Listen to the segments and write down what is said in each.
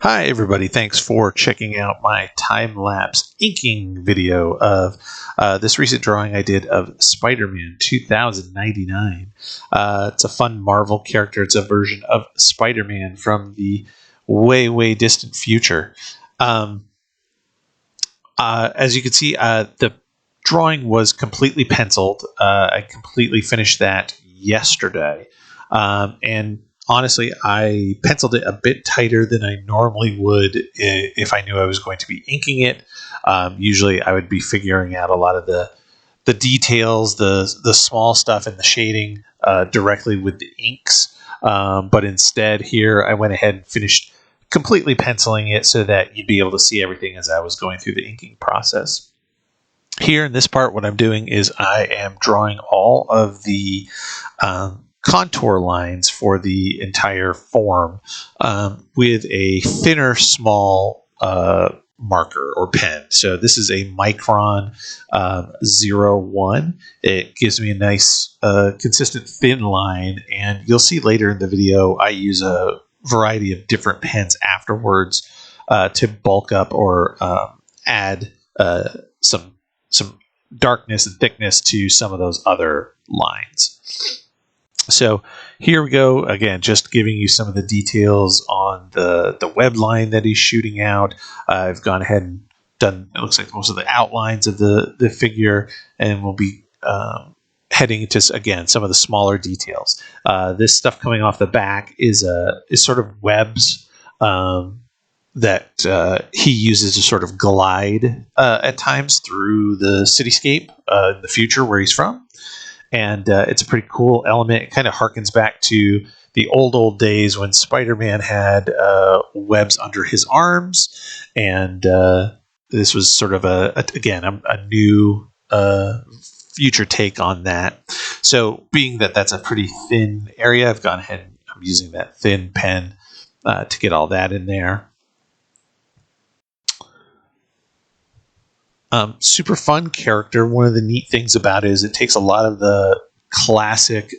Hi everybody, thanks for checking out my time-lapse inking video of this recent drawing I did of Spider-Man 2099. It's a fun Marvel character. It's a version of Spider-Man from the way distant future. As you can see, the drawing was completely penciled. I completely finished that yesterday. And honestly, I penciled it a bit tighter than I normally would if I knew I was going to be inking it. Usually I would be figuring out a lot of the details, the small stuff and the shading directly with the inks. But instead here I went ahead and finished completely penciling it so that you'd be able to see everything as I was going through the inking process. Here in this part, what I'm doing is I am drawing all of the contour lines for the entire form with a thinner, small marker or pen. So this is a Micron 01. It gives me a nice, consistent thin line, and you'll see later in the video I use a variety of different pens afterwards to bulk up or add some darkness and thickness to some of those other lines. So here we go, again, just giving you some of the details on the web line that he's shooting out. I've gone ahead and done, it looks like, most of the outlines of the figure, and we'll be heading into, again, some of the smaller details. This stuff coming off the back is sort of webs that he uses to sort of glide at times through the cityscape in the future where he's from. And it's a pretty cool element. It kind of harkens back to the old days when Spider-Man had webs under his arms, and this was sort of a new future take on that. So being that that's a pretty thin area, I've gone ahead and I'm using that thin pen to get all that in there. Super fun character. One of the neat things about it is it takes a lot of the classic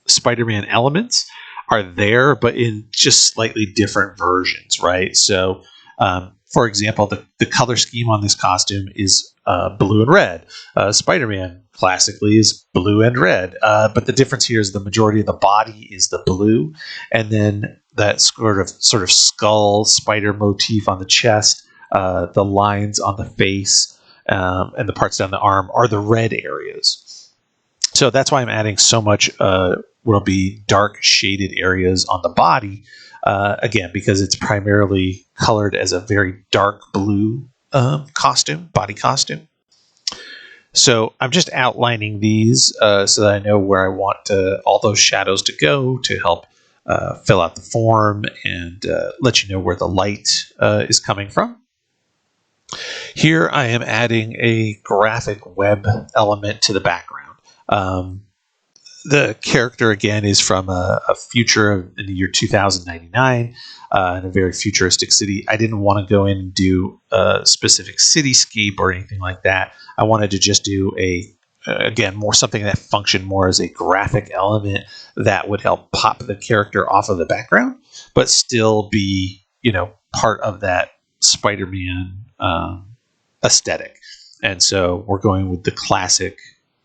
Spider-Man elements are there, but in just slightly different versions, right? So, for example, the color scheme on this costume is blue and red. Spider-Man classically is blue and red, but the difference here is the majority of the body is the blue, and then that sort of skull spider motif on the chest. The lines on the face and the parts down the arm are the red areas. So that's why I'm adding so much will be dark shaded areas on the body, again, because it's primarily colored as a very dark blue body costume. So I'm just outlining these so that I know where I want all those shadows to go to help fill out the form and let you know where the light is coming from. Here I am adding a graphic web element to the background. The character, again, is from a future in the year 2099 in a very futuristic city. I didn't want to go in and do a specific cityscape or anything like that. I wanted to just do more something that functioned more as a graphic element that would help pop the character off of the background, but still be, part of that Spider-Man aesthetic. And so we're going with the classic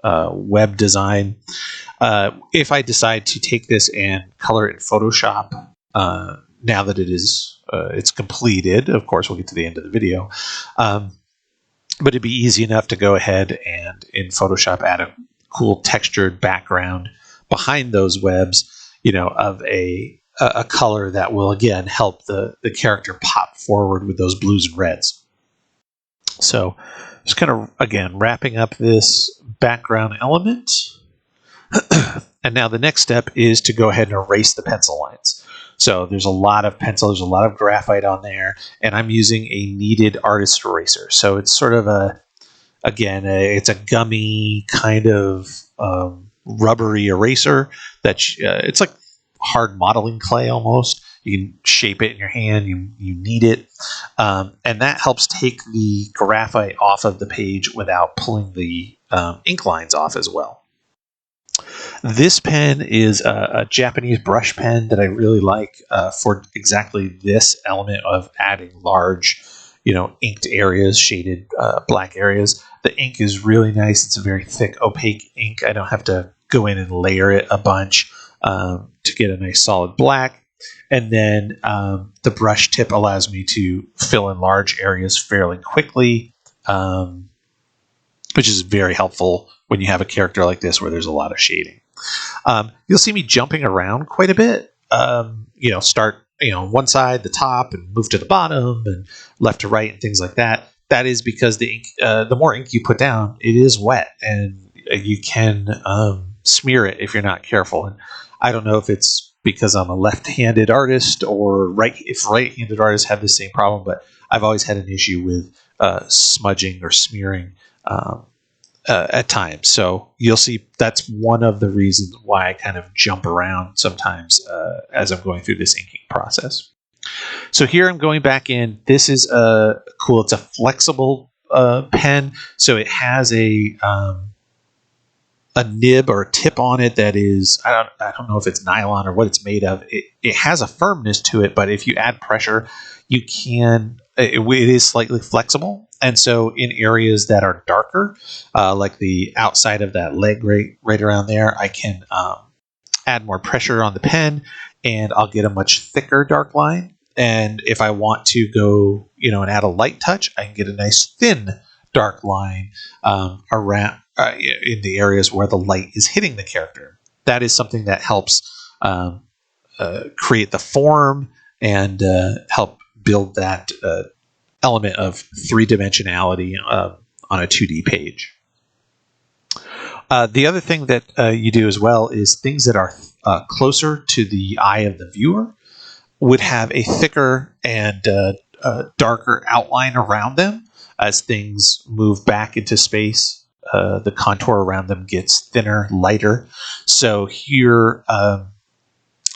web design. If I decide to take this and color it in Photoshop, now that it's completed, of course, we'll get to the end of the video, but it'd be easy enough to go ahead and in Photoshop add a cool textured background behind those webs, of a color that will, again, help the character pop forward with those blues and reds. So just kind of, again, wrapping up this background element. And now the next step is to go ahead and erase the pencil lines. So there's a lot of pencil, there's a lot of graphite on there, and I'm using a kneaded artist eraser. So it's sort of it's a gummy kind of rubbery eraser that it's like hard modeling clay almost. You can shape it in your hand, you knead it, and that helps take the graphite off of the page without pulling the ink lines off as well. This pen is a Japanese brush pen that I really like for exactly this element of adding large, inked areas, shaded black areas. The ink is really nice. It's a very thick, opaque ink. I don't have to go in and layer it a bunch to get a nice solid black. And then the brush tip allows me to fill in large areas fairly quickly, which is very helpful when you have a character like this where there's a lot of shading. You'll see me jumping around quite a bit. Start one side, the top, and move to the bottom, and left to right, and things like that. That is because the ink, the more ink you put down, it is wet, and you can smear it if you're not careful. And I don't know if it's because I'm a left-handed artist or if right-handed artists have the same problem, but I've always had an issue with smudging or smearing at times. So you'll see that's one of the reasons why I kind of jump around sometimes as I'm going through this inking process. So here I'm going back in. This is cool. It's a flexible pen, so it has a nib or a tip on it that is, I don't know if it's nylon or what it's made of. It has a firmness to it, but if you add pressure, you can. It is slightly flexible, and so in areas that are darker, like the outside of that leg right around there, I can add more pressure on the pen, and I'll get a much thicker dark line. And if I want to go, and add a light touch, I can get a nice thin dark line around in the areas where the light is hitting the character. That is something that helps create the form and help build that element of three-dimensionality on a 2D page. The other thing that you do as well is things that are closer to the eye of the viewer would have a thicker and darker outline around them. As things move back into space, the contour around them gets thinner, lighter. So here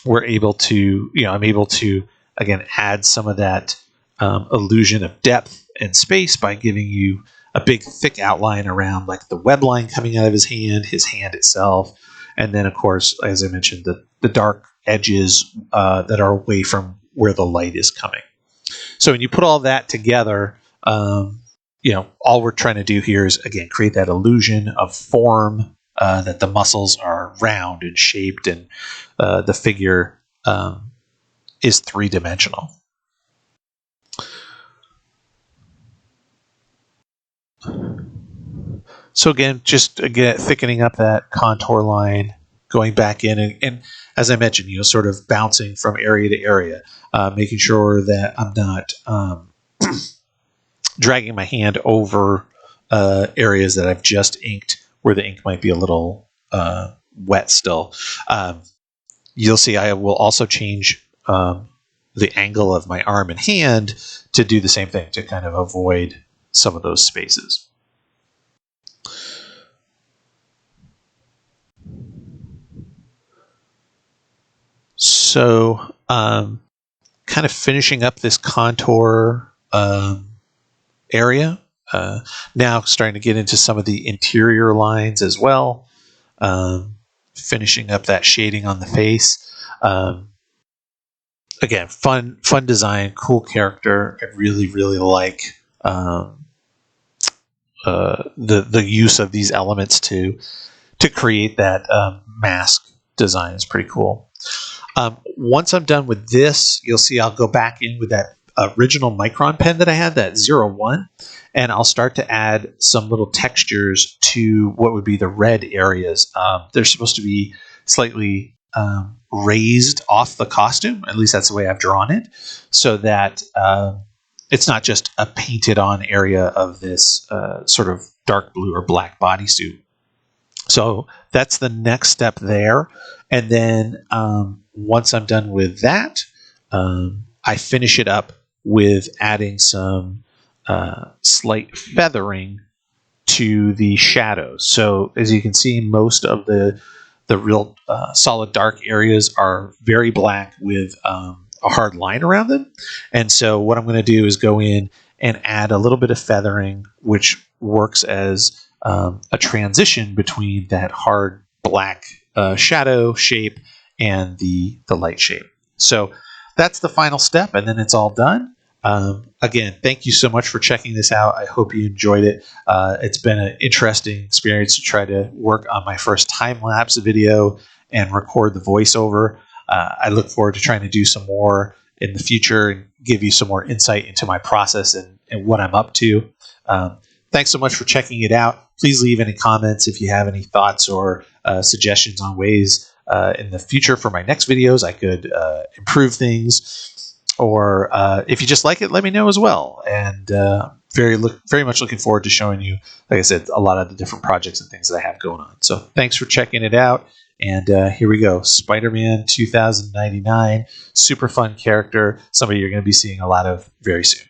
we're able to, I'm able to, again, add some of that illusion of depth and space by giving you a big, thick outline around like the web line coming out of his hand itself. And then, of course, as I mentioned, the dark edges that are away from where the light is coming. So when you put all that together, all we're trying to do here is, again, create that illusion of form, that the muscles are round and shaped, and the figure is three-dimensional. So again, thickening up that contour line, going back in, and as I mentioned, sort of bouncing from area to area, making sure that I'm not dragging my hand over areas that I've just inked where the ink might be a little wet still. You'll see I will also change the angle of my arm and hand to do the same thing, to kind of avoid some of those spaces. So kind of finishing up this contour area. Now starting to get into some of the interior lines as well. Finishing up that shading on the face. Again, fun design, cool character. I really, really like the use of these elements to create that mask design. Is pretty cool. Once I'm done with this, you'll see I'll go back in with that original Micron pen that I had, that 01, and I'll start to add some little textures to what would be the red areas. They're supposed to be slightly raised off the costume, at least that's the way I've drawn it, so that it's not just a painted on area of this sort of dark blue or black bodysuit. So that's the next step there. And then once I'm done with that, I finish it up with adding some slight feathering to the shadows. So as you can see, most of the real solid dark areas are very black with a hard line around them. And so what I'm going to do is go in and add a little bit of feathering, which works as a transition between that hard black shadow shape and the light shape. So that's the final step, and then it's all done. Again, thank you so much for checking this out. I hope you enjoyed it. It's been an interesting experience to try to work on my first time-lapse video and record the voiceover. I look forward to trying to do some more in the future and give you some more insight into my process and what I'm up to. Thanks so much for checking it out. Please leave any comments if you have any thoughts or suggestions on ways in the future for my next videos I could improve things. Or if you just like it, let me know as well. And very much looking forward to showing you, like I said, a lot of the different projects and things that I have going on. So thanks for checking it out. And here we go. Spider-Man 2099, super fun character, somebody you're going to be seeing a lot of very soon.